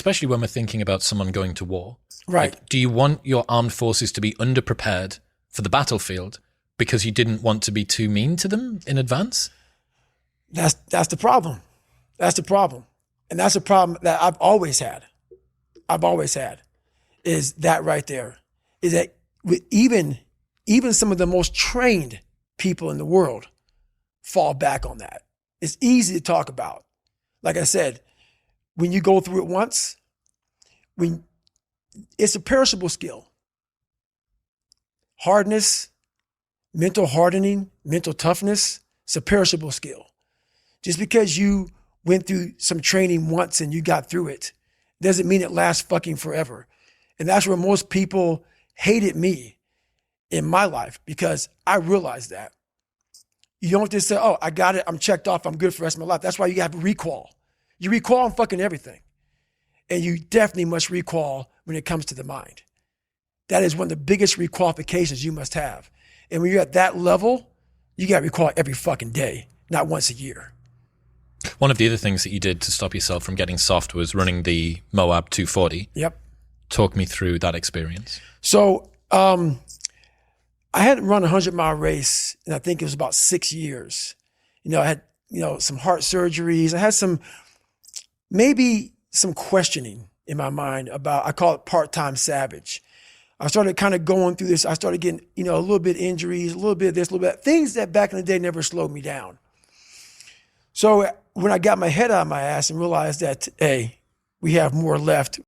especially when we're thinking about someone going to war. Right. Like, do you want your armed forces to be underprepared for the battlefield because you didn't want to be too mean to them in advance? That's the problem. That's the problem. And that's a problem that I've always had. Is that right there. Is that even some of the most trained people in the world fall back on that. It's easy to talk about. Like I said, when you go through it once, when it's a perishable skill. Hardness, mental hardening, mental toughness, it's a perishable skill. Just because you went through some training once and you got through it doesn't mean it lasts fucking forever. And that's where most people hated me in my life, because I realized that. You don't just say, oh, I got it, I'm checked off, I'm good for the rest of my life. That's why you have recall. You recall on fucking everything. And you definitely must recall when it comes to the mind. That is one of the biggest requalifications you must have. And when you're at that level, you got to recall every fucking day, not once a year. One of the other things that you did to stop yourself from getting soft was running the Moab 240. Yep. Talk me through that experience. So I hadn't run a 100-mile race, and I think it was about 6 years. I had, some heart surgeries. I had maybe some questioning in my mind about, I call it part-time savage. I started kind of going through this. I started getting, a little bit injuries, a little bit of this, a little bit of that. Things that back in the day never slowed me down. So when I got my head out of my ass and realized that, hey, we have more left,